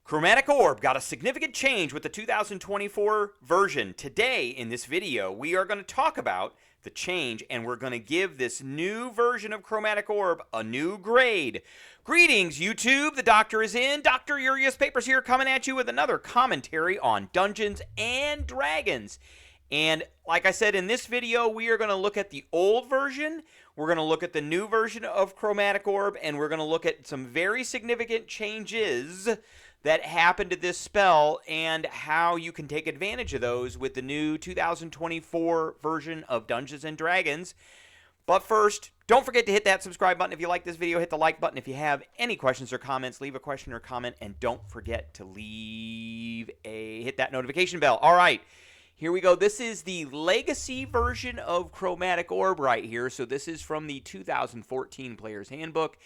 Chromatic Orb got a significant change with the 2024 version. Today, in this video, we are going to talk about the change, and we're going to give this new version of Chromatic Orb a new grade. Greetings, YouTube. The Doctor is in. Dr. Urias Papers here, coming at you with another commentary on Dungeons and Dragons. And like I said, in this video, we are going to look at the old version, we're going to look at the new version of Chromatic Orb, and we're going to look at some very significant changes that happened to this spell and how you can take advantage of those with the new 2024 version of Dungeons and Dragons. But first, don't forget to hit that subscribe button if you like this video. Hit the like button if you have any questions or comments. Leave a question or comment, and don't forget to hit that notification bell. All right. Here we go. This is the legacy version of Chromatic Orb right here. So this is from the 2014 Player's Handbook.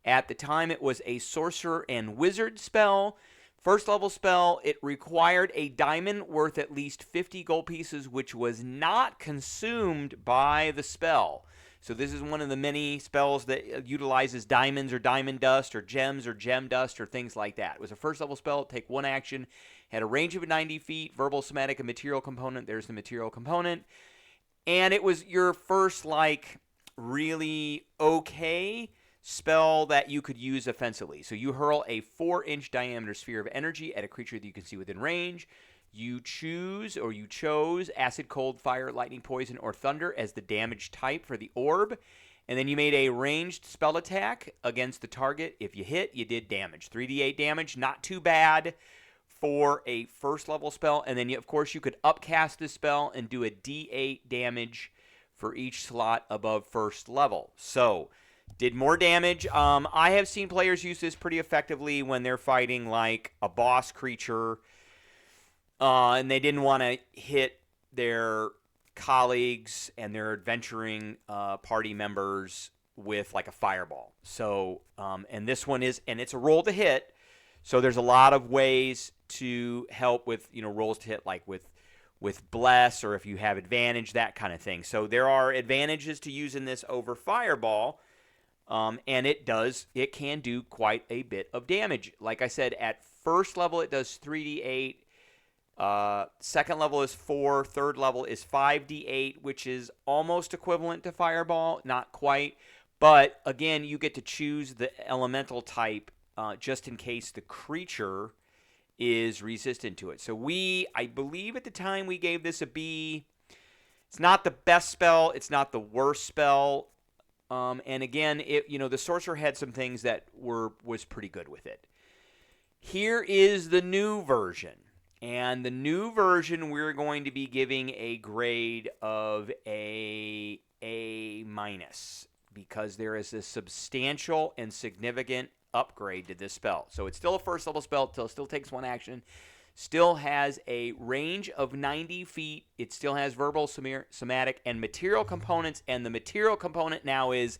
At the time, it was a sorcerer and wizard spell. First level spell, it required a diamond worth at least 50 gold pieces, which was not consumed by the spell. So this is one of the many spells that utilizes diamonds or diamond dust or gems or gem dust or things like that. It was a first level spell. Take one action. Had a range of 90 feet, verbal, somatic, and material component. There's the material component. And it was your first, really okay spell that you could use offensively. So you hurl a 4-inch diameter sphere of energy at a creature that you can see within range. You chose acid, cold, fire, lightning, poison, or thunder as the damage type for the orb. And then you made a ranged spell attack against the target. If you hit, you did damage. 3d8 damage, not too bad for a first level spell. And then, of course, you could upcast this spell and do a d8 damage for each slot above first level. So, did more damage. I have seen players use this pretty effectively when they're fighting like a boss creature and they didn't want to hit their colleagues and their adventuring party members with like a fireball. So, and this one is, and it's a roll to hit. So there's a lot of ways to help with, rolls to hit, like with bless, or if you have advantage, that kind of thing. So there are advantages to using this over fireball, and it can do quite a bit of damage. Like I said, at first level it does 3d8, second level is 4, third level is 5d8, which is almost equivalent to fireball, not quite. But again, you get to choose the elemental type just in case the creature is resistant to it. So I believe at the time we gave this a B. It's not the best spell. It's not the worst spell. And again, the sorcerer had some things that was pretty good with it. Here is the new version. And the new version, we're going to be giving a grade of A- because there is a substantial and significant upgrade to this spell. So it's still a first level spell, still takes one action, still has a range of 90 feet, it still has verbal, somatic, and material components, and the material component now is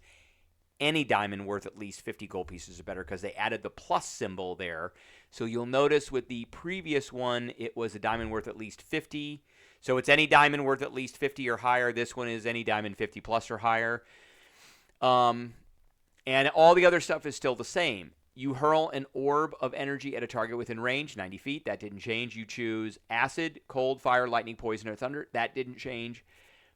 any diamond worth at least 50 gold pieces or better, because they added the plus symbol there. So you'll notice with the previous one, it was a diamond worth at least 50. So it's any diamond worth at least 50 or higher. This one is any diamond 50 plus or higher. And all the other stuff is still the same. You hurl an orb of energy at a target within range, 90 feet. That didn't change. You choose acid, cold, fire, lightning, poison, or thunder. That didn't change.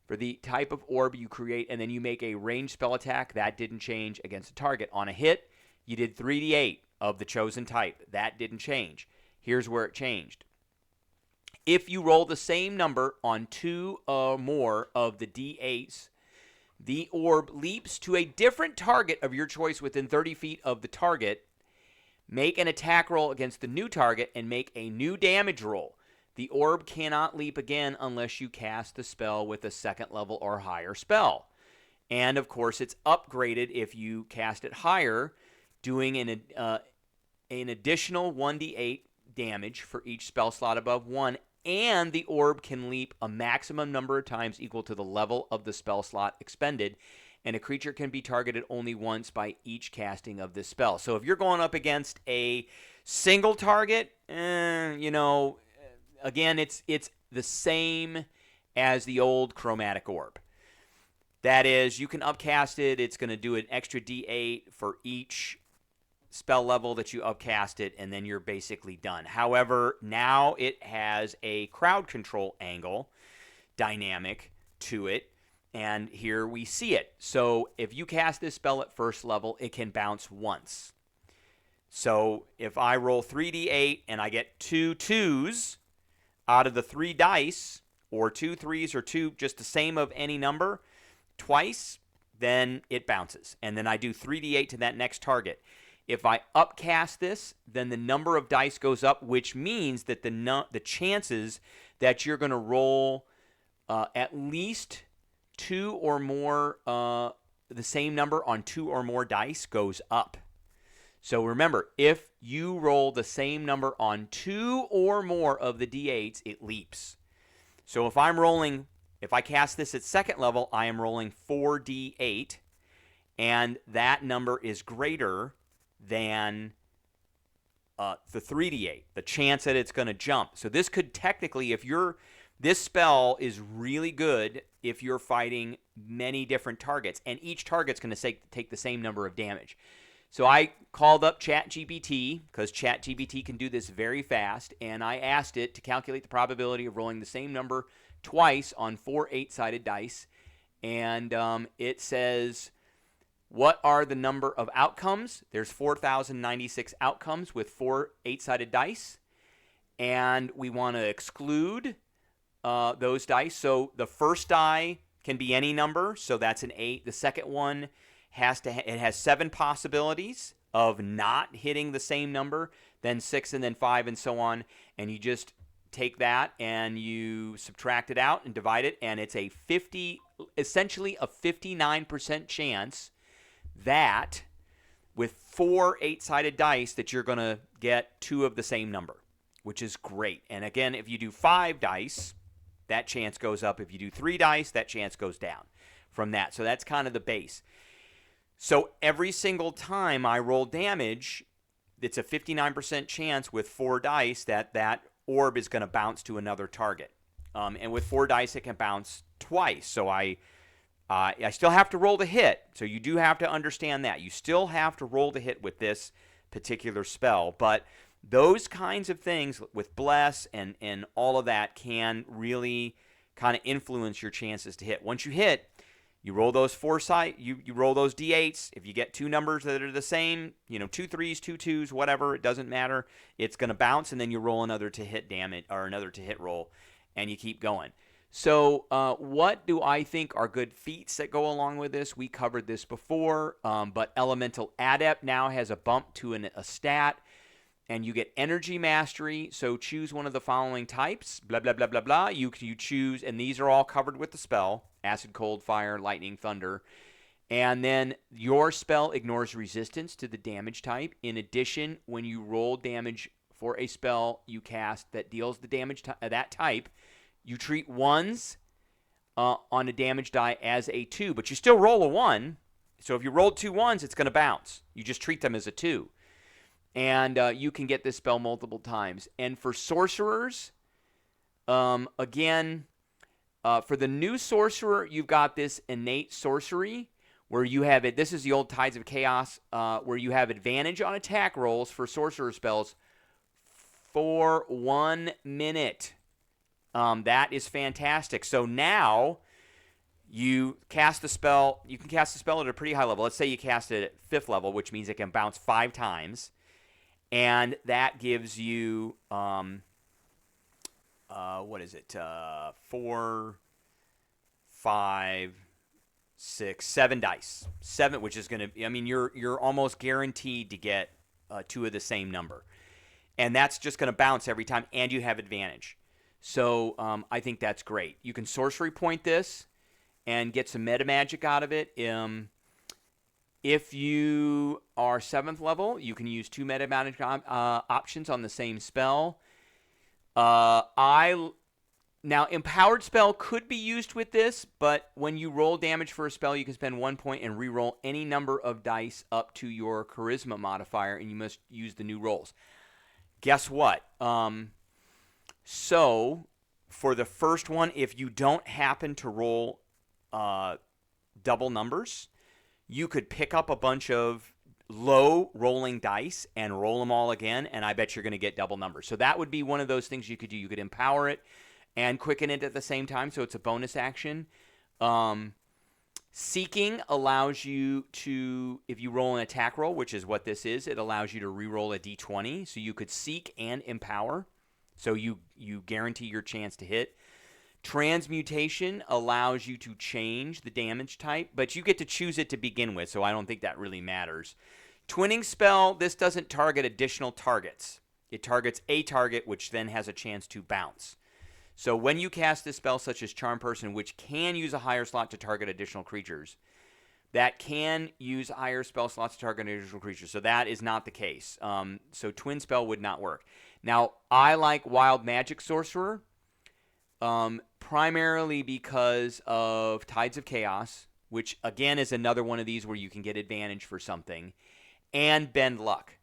For the type of orb you create, and then you make a ranged spell attack. That didn't change against a target. On a hit, you did 3d8 of the chosen type. That didn't change. Here's where it changed. If you roll the same number on 2 or more of the d8s, the orb leaps to a different target of your choice within 30 feet of the target. Make an attack roll against the new target and make a new damage roll. The orb cannot leap again unless you cast the spell with a second level or higher spell. And, of course, it's upgraded if you cast it higher, doing an additional 1d8 damage for each spell slot above 1, and the orb can leap a maximum number of times equal to the level of the spell slot expended, and a creature can be targeted only once by each casting of this spell. So if you're going up against a single target, again, it's the same as the old Chromatic Orb. That is, you can upcast it. It's going to do an extra d8 for each spell level that you upcast it, and then you're basically done. However, now it has a crowd control angle dynamic to it, and here we see it. So if you cast this spell at first level, it can bounce once. So if I roll 3d8 and I get 2 2s out of the 3 dice, or 2 3s or 2, just the same of any number, twice, then it bounces. And then I do 3d8 to that next target. If I upcast this, then the number of dice goes up, which means that the chances that you're going to roll at least 2 or more, the same number on 2 or more dice goes up. So remember, if you roll the same number on 2 or more of the d8s, it leaps. So if I cast this at second level, I am rolling 4d8, and that number is greater than the 3d8, the chance that it's going to jump. So this could technically, this spell is really good if you're fighting many different targets, and each target's going to take the same number of damage. So I called up ChatGPT, because ChatGPT can do this very fast, and I asked it to calculate the probability of rolling the same number twice on 4 8-sided dice. And it says, what are the number of outcomes? There's 4,096 outcomes with 4 8-sided dice. And we want to exclude those dice. So the first die can be any number, so that's an 8. The second one it has 7 possibilities of not hitting the same number, then 6, and then 5, and so on. And you just take that and you subtract it out and divide it, and it's essentially a 59% chance that with 4 8-sided dice that you're going to get 2 of the same number, which is great. And again, if you do 5 dice, that chance goes up. If you do 3 dice, that chance goes down from that. So that's kind of the base. So every single time I roll damage, it's a 59% chance with 4 dice that orb is going to bounce to another target. And with 4 dice, it can bounce twice. So I still have to roll the hit. So you do have to understand that. You still have to roll the hit with this particular spell. But those kinds of things with Bless and all of that can really kind of influence your chances to hit. Once you hit, you roll those you roll those d8s. If you get 2 numbers that are the same, 2 3s, 2 2s, whatever, it doesn't matter. It's going to bounce, and then you roll another to hit damage or another to hit roll, and you keep going. So what do I think are good feats that go along with this? We covered this before, but Elemental Adept now has a bump to a stat, and you get Energy Mastery. So choose one of the following types, blah, blah, blah, blah, blah. You choose, and these are all covered with the spell: Acid, Cold, Fire, Lightning, Thunder. And then your spell ignores resistance to the damage type. In addition, when you roll damage for a spell you cast that deals the damage that type, you treat 1s on a damage die as a 2, but you still roll a 1. So if you rolled 2 1s, it's going to bounce. You just treat them as a 2. And you can get this spell multiple times. And for sorcerers, again, for the new sorcerer, you've got this innate sorcery where you have it. This is the old Tides of Chaos, where you have advantage on attack rolls for sorcerer spells for 1 minute. That is fantastic. So now you cast the spell. You can cast the spell at a pretty high level. Let's say you cast it at 5th level, which means it can bounce 5 times. And that gives you, 4, 5, 6, 7 dice. 7, which is going to, you're almost guaranteed to get 2 of the same number. And that's just going to bounce every time, and you have advantage. So I think that's great. You can sorcery point this and get some meta magic out of it. If you are 7th level, you can use 2 meta magic options on the same spell. Now, Empowered Spell could be used with this, but when you roll damage for a spell, you can spend 1 point and re-roll any number of dice up to your Charisma modifier, and you must use the new rolls. Guess what? So, for the first one, if you don't happen to roll double numbers, you could pick up a bunch of low rolling dice and roll them all again, and I bet you're going to get double numbers. So that would be one of those things you could do. You could empower it and quicken it at the same time, so it's a bonus action. Seeking allows you to, if you roll an attack roll, which is what this is, it allows you to re-roll a d20. So you could seek and empower. So you guarantee your chance to hit. Transmutation allows you to change the damage type, but you get to choose it to begin with, so I don't think that really matters. Twinning spell, this doesn't target additional targets. It targets a target, which then has a chance to bounce. So when you cast a spell such as Charm Person, which can use a higher slot to target additional creatures, that can use higher spell slots to target additional creatures. So that is not the case. So Twin Spell would not work. Now, I like Wild Magic Sorcerer, primarily because of Tides of Chaos, which again is another one of these where you can get advantage for something, and Bend Luck,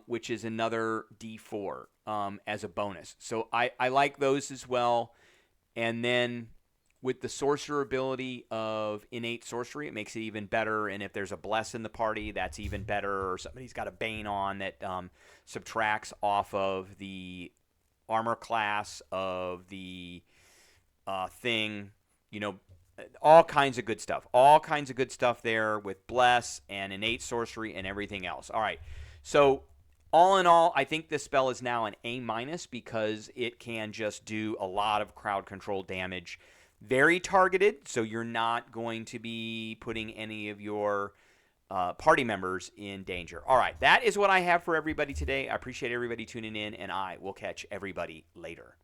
which is another D4 as a bonus. So I like those as well. And then with the sorcerer ability of innate sorcery, it makes it even better. And if there's a bless in the party, that's even better. Or somebody's got a bane on that subtracts off of the armor class of the thing. You know, all kinds of good stuff. All kinds of good stuff there with bless and innate sorcery and everything else. All right. So all in all, I think this spell is now an A- because it can just do a lot of crowd control damage. Very targeted, so you're not going to be putting any of your party members in danger. All right, that is what I have for everybody today. I appreciate everybody tuning in, and I will catch everybody later.